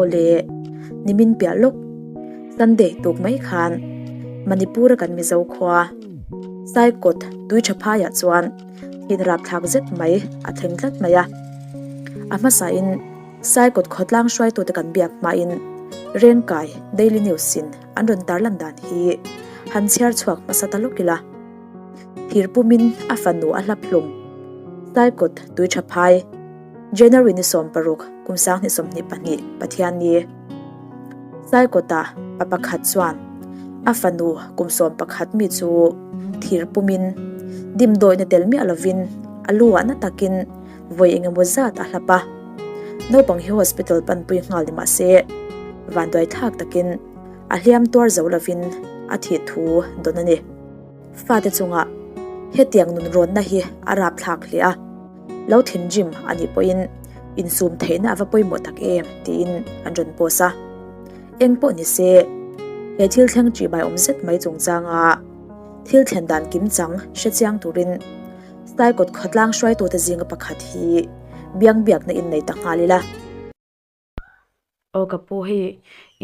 ole nimin pia lok Sunday tuk mai khan Manipur kan mi zo khwa sai kot tui thapha ya chuan in rap thak zet mai a thleng tlat maya ama sa in sai kot khotlang shwai to te kan biak ma in reng kai daily news sin an ron tar lan dan hi han chiar chuak pasata lokila hirpumin afanu a hlaplum sai kot tui thaphai January ni som paruk kumsang ni som ni pani pathian ni sai kota papakhat chuan afanu kumsom pakhat mi chu thirpumin dimdoi na telmi alovin alua na takin voi engemaw zat a hlapa nopang hi hospital panpui ngal ni ma se vandoi thak takin a hliam tor zolovin a thi thu donani fate chunga hetiang nun ron na hi arap thlak hlia lo thin jim ani poin insum theina ava poimo tak em tin anron posa engpo ni se he thil thleng chi bai omzet mai chungchanga thil thlen dan kim chang shechiang turin sai kot khatlang shwai to te zinga pakhat hi biang biak na in nei ta ngalila o kapo hi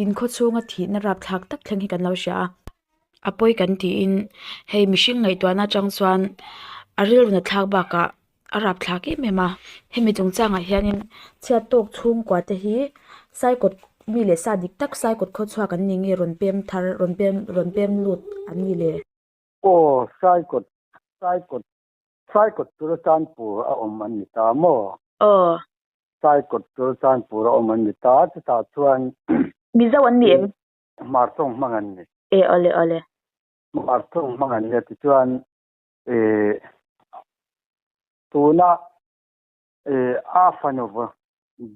in kho chunga thi na rap thak tak thleng hi kan lo sha apoi kan ti in hei mishing ngai to na chang chuan aril na thak ba ka arap thak e mema hemi chungchanga hianin chia tok chung kwa te hi sai kot mi le sa dik tak sai kot kho chua kan ningi ron pem lut an mi le o sai kot tu chan pu a om an ta mo sai kot tu chan pu a om an ta ta chuan mi zo an mi em mar tong mangan ni e ole mar tong mangan ni ti chuan tuna a fanova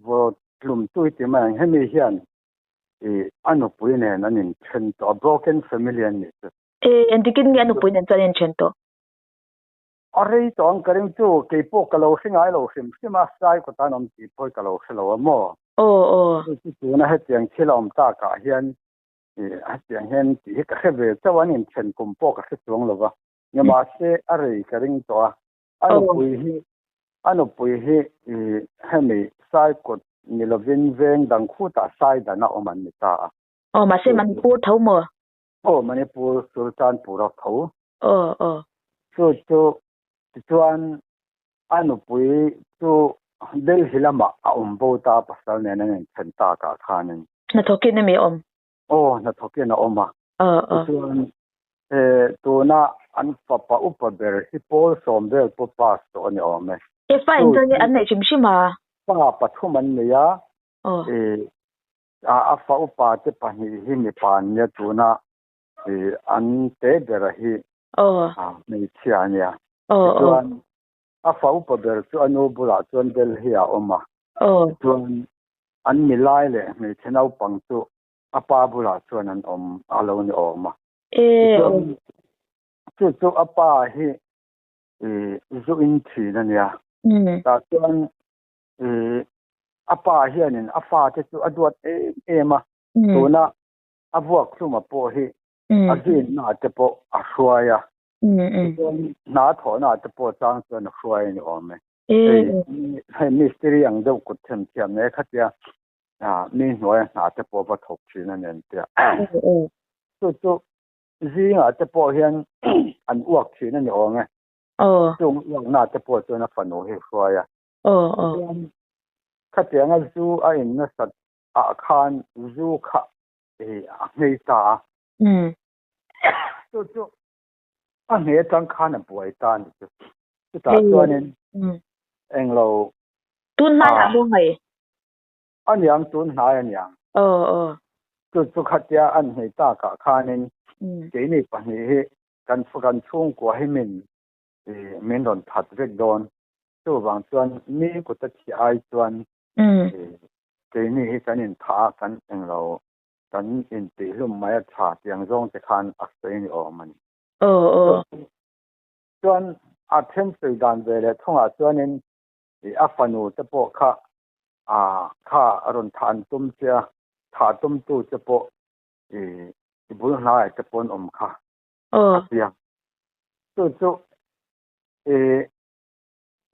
vo plum tu ti man hemi hian anu puine nanin chen to broken family an ni endikin nge anu puinen chanen chen to arei to ang karing chu ke po kalo singai lo sim sima sai ko tanom ti poi kalo selo mo tu na hetiang thilom ta ka hian hetiang hen ti ka khebe chawan in chen kum po ka chuang lova ngama se arei karing to anu pui hi hemi sai ko nilovin veng dang khu ta sai da na oman ni ta ma se Manipur thau mo Manipur Sultanpur thau chu chuan anu pui chu Delhi lama a umbo ta pasal ne nang chen ta ka khanin na thokin na mi om na thokin na oma chuan tu na an papa upaber hi pol sombel po pas to ni ome e fine to ni an nei chimshima pa pathuman ne ya a fa upa te pani hi mi pan ya tu na an te dera hi nei chiania chuan a fa upaber chu anu bula chuan del hi a oma chuan an milai le me chenau pang chu apa bula chuan an om alo ni oma chu apa hi zu in thi na nia ta chuan apa hianin afa te chu aduat ema tuna abuak thuma po hi agin na te po a hruaya na tho na te po chang chuan a hruai ni ome mystery ang deuh kut them thiam ne khatia mi hnuai na te po ba thok thina nen tia chu zinga te po hian an uak thina ni ome chung uak na te po chuan a fanu hi hruaya khatianga zu a in na sat a khan zu kha a ngei ta chu a nge tang khan a buai ta ni chu ta chuanin englo tun na ya mo ngai anyang tun na anyang chu khatia an ngei ta ka khanin ke ni pani hi kan fukan chung ko hi min don that vek don chu wang chuan mi ko ta thi ai chuan ke ni hi kan in tha kan englo kan in ti hlum mai tha tiang zong te khan a sei ni omani chuan a them sei dan ve le thonga chuanin a fanu te po kha aron than tum chia tha tum tu te po bul hnai te pon om kha ya chu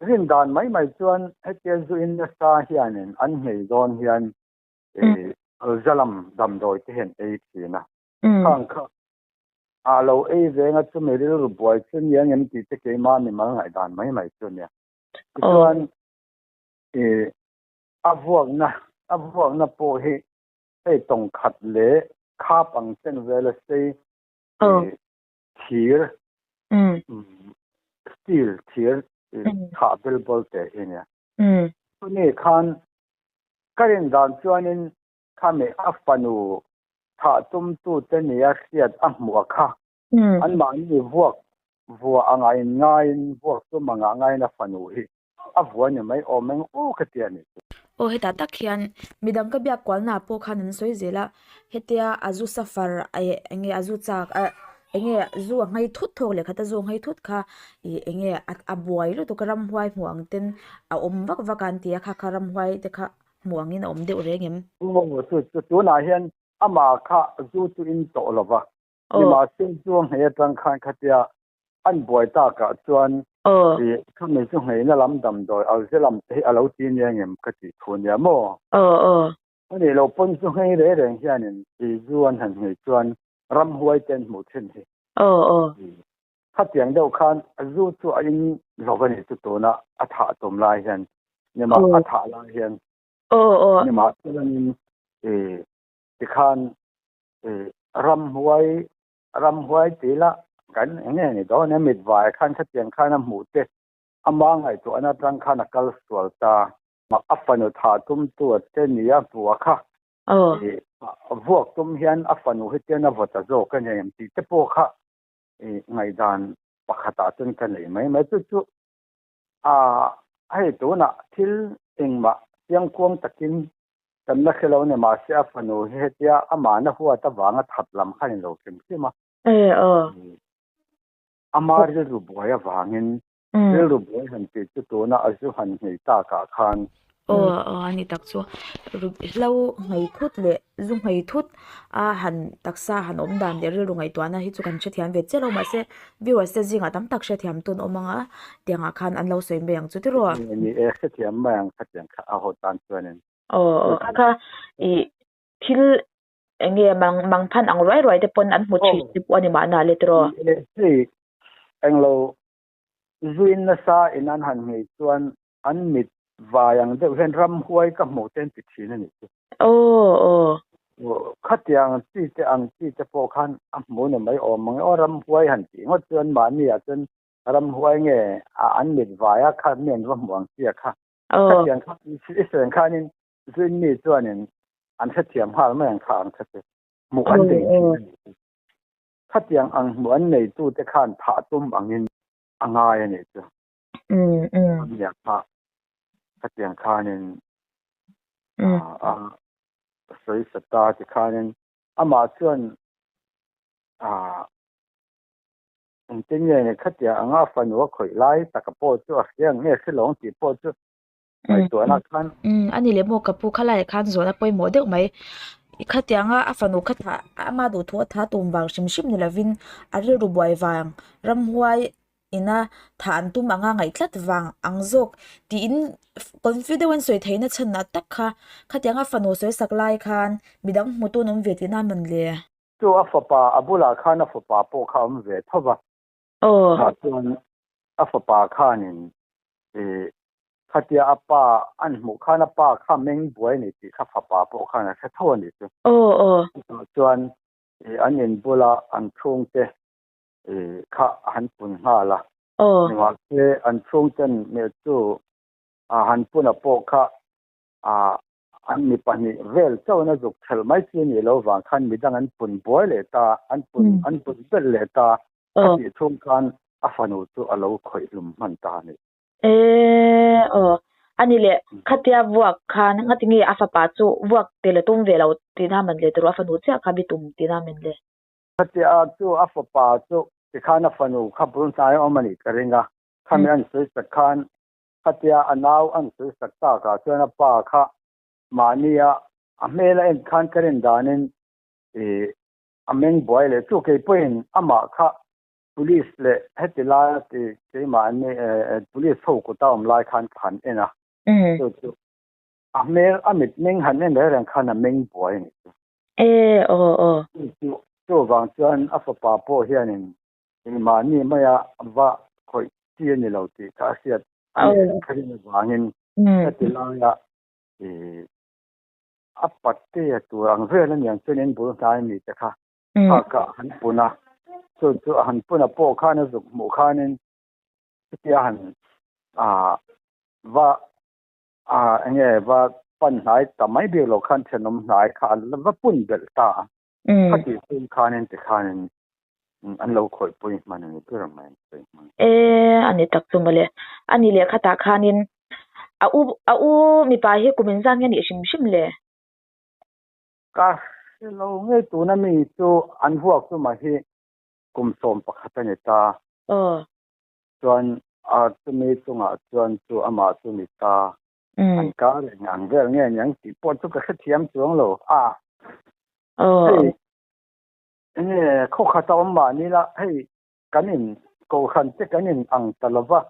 rin dan mai chuan hetian zu in na sa hianin an hei zon hian zalam dam doi te hen ei thina khang kha alo ei venga chu me ru boy chen yang em ti te ke ma ni ma ngai dan mai chu ne chuan avuak na po hi ei tong khat le kha pang chen vela sei thir steel thir tha bel bol te enia ni khan karen dan chuanin khame afanu tha tum tu te ni a khiat a hmuwa kha an ma ni vuwa angai ngai vuak tu manga ngai na fanu hi a vuwa ni mai omeng u khatiani o heta takhian midang ka bia kwalna po khanan soizela hetia azu safar enge azu chak enge zu ngai thut thok le khata zu ngai thut kha enge abuai lo to karam hwai muang ten a om vak vakan tia kha karam hwai te kha muangin om de rengem tu na hian ama kha zu tu in to lova ni ma sin chuang he tang khan khatia an boi ta ka chuan kham nei chu ngei na lam dam doi al zelam te alo tin yang em ka ti thun ya mo ani lo pon chu ngei re reng hianin ti zuan han ngei chuan ram huai ten mu chen hi khatiang deuh khan zu chu a in lovani tu to na a tha tom lai hian ni ma a tha lai hian ni ma chuan ti khan ram huai ti la kan enge ni do na mit vai khan khatiang khan a mu te amang ai to ana tang khan a kal sual ta ma afanu tha tum tu te ni a buwa kha vuak tum hian afanu hi te na vota zo ka nem ti te po kha ngai dan pakhata chen kan nei mai chu ai to na thil engma yang kuang takin kan na khelo ne ma sia afanu he tia ama na huwa ta wanga thatlam khan lo kem sima amar je ru boya wangin ru boy han te chu to na azu han nei ta ka khan ani tak chu lo ngai thut le zu ngai thut a han taksa han om dan de ru ngai to na hi chu kan che thiam ve chelo ma se viewers se jinga tam tak she thiam tun omanga tianga khan an lo soim be yang chu ti ro ni e se thiam ma yang khatyang kha a ho tan chuanin kha thil enge mang phan ang roi te pon an mu chi ti ani ma na le tro englo zuin na sa in an han ngei chuan an mit vayang de hen ram huai ka mo ten ti thina ni khatiang ti te ang ti te po khan a mo ne mai mang ram huai han ti ngot chuan ma ni a chen ram huai nge an mit vaya kha men ram wang ti kha khatiang kha si sen khanin zuin ni chuanin an khatiam hal ma yang kha an khate mu an de khatiang ang mu an nei tu te khan tha tum angin angai ani chu ya kha khatiang khanin soi sata ti khanin ama chuan tin ne khatia anga fanwa khoi lai takapo chu a hiang nge khilong ti po chu mai to na khan ani le mo kapu khalai khan zona poi mo deuh mai khatianga afanu khatha ama du tho tha tum wang sim sim ni lavin ari ru boi wang ram huai ina than tum anga ngai tlat wang angjok ti in confidence soi theina channa takha khatianga fanu soi saklai khan midang mutu nom vetina man le chu afapa abula khan afapa po kham ve thoba chuan afapa khanin khatia apa an mu khana pa kha meng buai ni ti kha fapa po khana kha thon ni chu chuan an in bula an thung te kha han pun ha la ni wa ke an thung ten me chu han pun a po kha an mi pani vel chaw na zuk thel mai chi ni lo wang khan mi dang an pun buai le ta an pun bel le ta ti thung khan afanu chu alo khoi lum man ta ni ani le khatia vuak khan ngatingi afapa chu vuak tele tum velo tina man le tro afanu cha kha bi tum tina men le khatia chu afapa chu ti khana fanu khabun sai omani karenga khamen soi sakhan khatia anaw an soi sakta ka chana pa kha mania amela en khan karen danin ameng boy le chu ke point ama kha police le hetila ti ke mani police ho ko taum lai khan ena chu Amel amit ming han ne ran khana ming boy ni chu wang chuan a fa pa po hianin ma ni maya wa khoi ti ni lo ti ka sia kharin wangin tilaya apatte tu ang velan yang chunin bu tai mi ta kha ka han puna chu han puna po khana zu mu khanin ti han wa nge wa pan hai tamai be lo khan thenom nai khan wa pun bel ta ka ti pun khanin ti khanin an lo khoi pui man ni pura mai ani tak tu male ani le khata khanin u mi pa hi kumin zan nge ni shim le ka lo nge tu na mi chu an huak tu ma hi kum som pakhat ni ta chuan tu mi chunga chuan chu ama tu mi ta an ka le ngang vel nge nyang ti po chu ka thiam chuang lo nge kho khata ma ni la hei kanin ko khan te kanin ang talova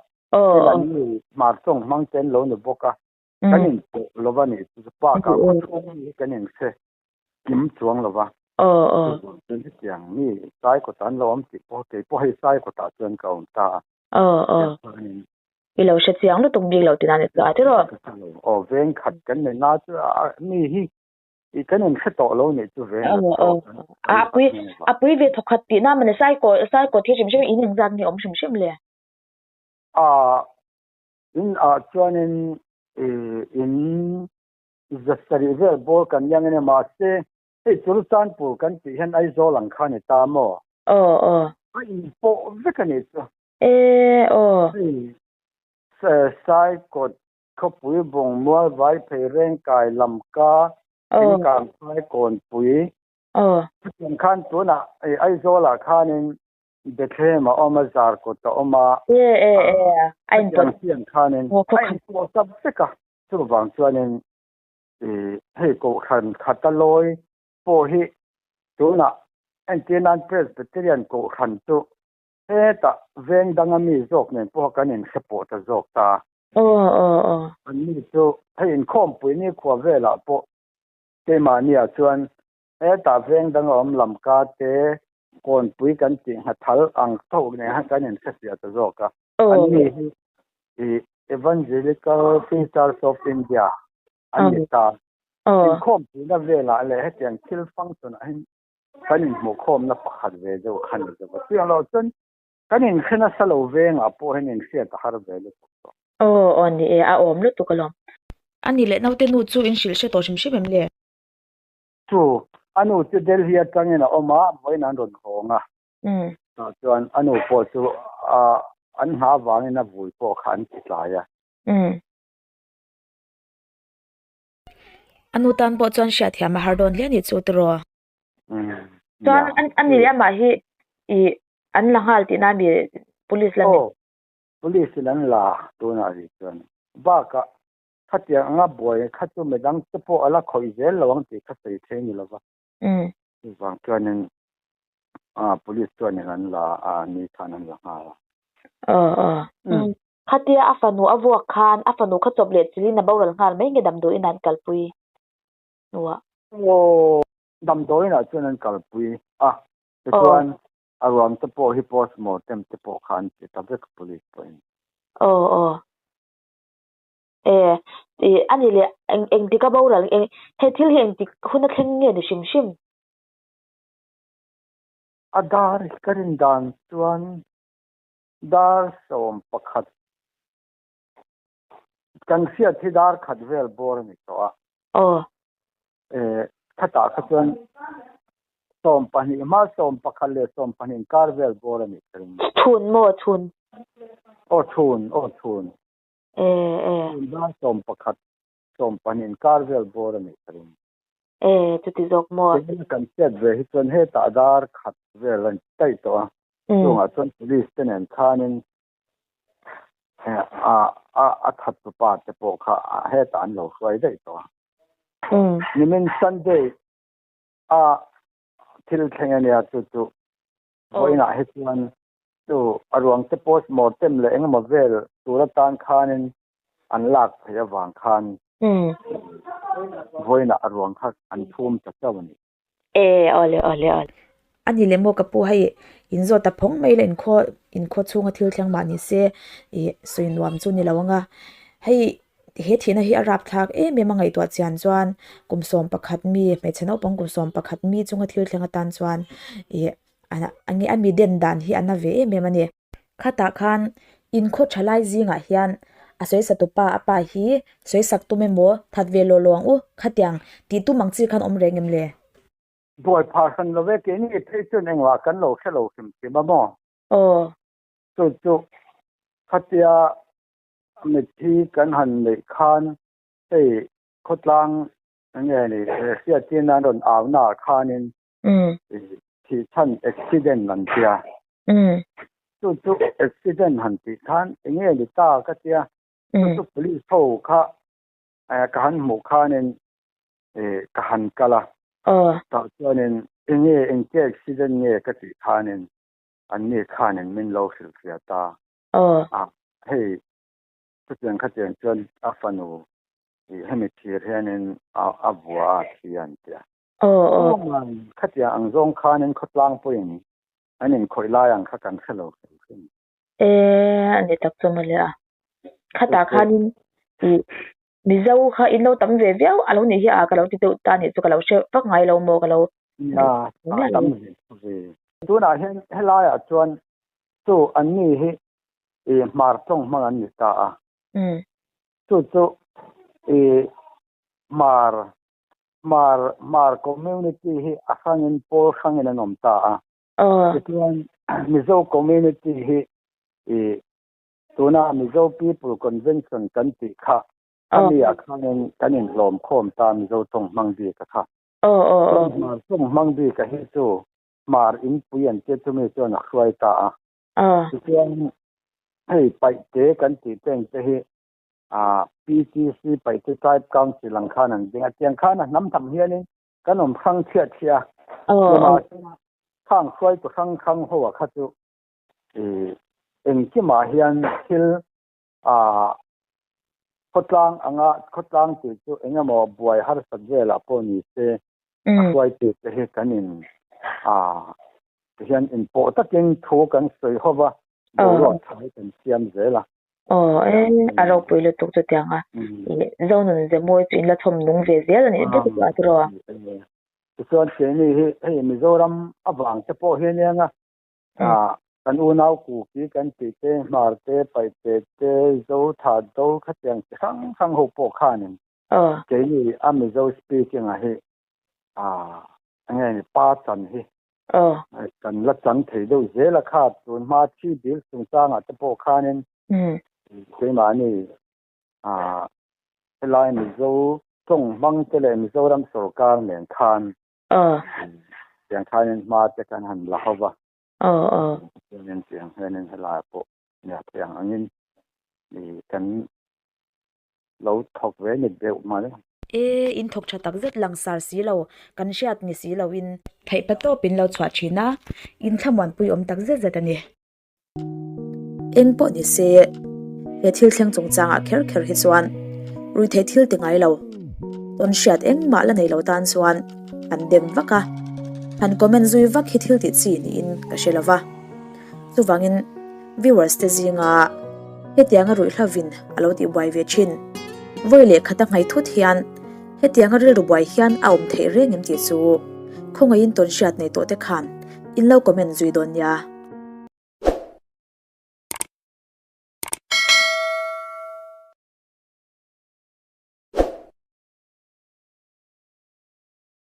ni ma chong mang chen lo ni boka kanin lova ni pa ka kanin se kim chuang lova den tiang ni sai ko tan lo am ti po te po hei sai ko ta chuan ka on ta i lo she chiang lu tung bi lo ti na ne ta ro veng khat kan ne na chu ni hi i kanin khato lo ni chu ve apui ve thokhat ti na mane sai ko thi shim in zan ni om shim le in chuanin in zasari vel bol kan yang ne ma se ei sultan pu kan ti hen ai zo lang kha ni ta mo ai po ve kan ni chu sai ko ko pui bong mo vai pe reng kai lam ka tin kan sai kon pui tin khan tu na ai zo la khanin de the ma oma zar ko to oma ai ton sian khanin ai ko sab se ka chu wang chuanin hei ko khan khataloi po hi tu na Antinan Presbyterian ko khan tu ta veng dangami zok nen po kanin support zok ta an ni chu hei in khom pui ni khwa vela po te ma nia chuan ta veng dangom lam ka te kon pui kan ti ha thal ang tho ne ha kanin sasia ta zok ka an ni Evangelical Sisters of India an ni ta in khom pui na vela le he tiang thil function hin kanin mo khom na pakhat ve zo khan zo ba tiang lo chun kanin khena salo veng a po henin sia ta har ve le ni a om lu tu kalom ani le naute nu chu in shil she to shim em le chu anu chu Delhi atangena oma moina ron khonga chuan anu po chu an ha wangina vui po khan ti tlaya anu tan po chuan sha thia ma hardon le ni chu tro chuan an ni le ma hi an la hal ti na mi police la police lan la tu na ri chuan ba ka khatia nga boy khatu medang tepo ala khoi zel lawang ti khatai theni lova wang chuanin police chuanin an la ni thanan la ha khatia afanu awak khan afanu kha choplet chili na boral ngal mai nge dam do inan kalpui nuwa dam do ina chuanin kalpui chuan aram tepo hi postmortem tepo khan ti tabek police point ani le eng ti ka boral he thil heng ti khuna thleng nge ni shim adar karin dan chuan dar som pakhat kan sia thi dar khat vel bor ni to thata kha chuan som pani ma som pakhat le som panin kar vel bor ni thun thun dar som pakhat som panin kar vel bor ni chu ti jok mo kan set ve hi chuan he ta dar khat vel an tai to a chuan police ten an khanin a that pa te po kha he ta an lo swai dai to nimin Sunday thil thengania chu boina he chuan tu arwang te postmortem le engma vel tura tan khanin an lak phaya wang khan voi na arwang kha an thum ta chawani ole ani lemo kapu hai inzo ta phong mai len kho chunga thil thlang ma ni se suinwam chu ni lawanga hei he thina hi arap thak me mangai to chian chuan kumsom pakhat mi me chano pong kumsom pakhat mi chunga thil thlenga tan chuan ana angi ami den dan hi ana ve me mani khata khan in kho thalai zinga hian asoi satupa apa hi soi sak tu memo thatve lo lowang u khatyang ti tu mangchi khan omrengem le boy parson lo ve ke ni the chun engwa kan lo khelo sim ke ba mo chu khatia me thi kan han le khan ei khotlang nge ni sia tin na don aw na khanin thi chan accident lan tia chu accident han ti khan nge ni ta ka tia chu police tho kha ka han mu khanin ka han kala ta chuanin nge engke accident nge ka ti khanin an ni khanin min lo sil sia ta hei chuan khaten chuan afanu hemi thir hianin abua thian tia khatia angjong khanin khotlang poin anin khoilai ang kha kan khelo ani tak chumale a khata khanin mizau kha inlo tam ve viau alo ni hi a kalo ti tu ta ni chu kalo she pak ngai lo mo kalo tam ve tu na hen helai a chuan chu an ni hi mar tong mang an ni ta a chu mar community hi asangin pol khangin anom ta a chuan mizo community hi tuna mizo people convention kan ti kha ami akhangin kanin lom khom ta mizo tong mangbi ka kha mar tong mangbi ka hi chu mar in puyan te tu me chuan a khwai ta a chuan hei pai te kan ti teng te hi PTC pai te type council lang khan an dinga tiang khan nam tham hianin kanom khang thia khang khwai to khang ho wa kha chu engki ma hian thil khotlang ti chu engamo buai har sabjela poni se khwai ti te he kanin hian in po takin thu kan soi howa ro thai kan siam zela aro puilo tuk chu tianga zonun ze moi chu in la thom nung ve zel ani de tu atro chuan cheni hi mizoram awang te po hianga kan unau ku ki kan ti te mar te pai te zo tha do khatyang sang ho po khanin cheni amizo speaking a hi angai pa chan hi kan la chang thei do zela kha tun ma chi bil sung changa te po khanin ke mani helai mizo tong bang te le mizoram sarkar nen khan yang khanin ma te kan han la hawa nen tiang nen helai po ya tiang angin ni kan lo thok ve ni be ma le in thok tha tak zet langsar si lo kan shiat ni si lo in thai pato pin lo chwa china in thamwan pui om tak zet zet ani engpo ni se he thil thleng chung changa kher hi chuan rui the thil te ngai lo on shiat eng ma la nei lo tan chuan an dem waka an comment zui wak hi thil ti chi ni in ka shelawa chuwangin viewers te zinga hetianga rui hlavin alo ti buai ve chin voile khata ngai thut hian hetianga ril rubai hian aum thei rengem ti chu khongai in ton shiat nei to te khan in lo comment zui don ya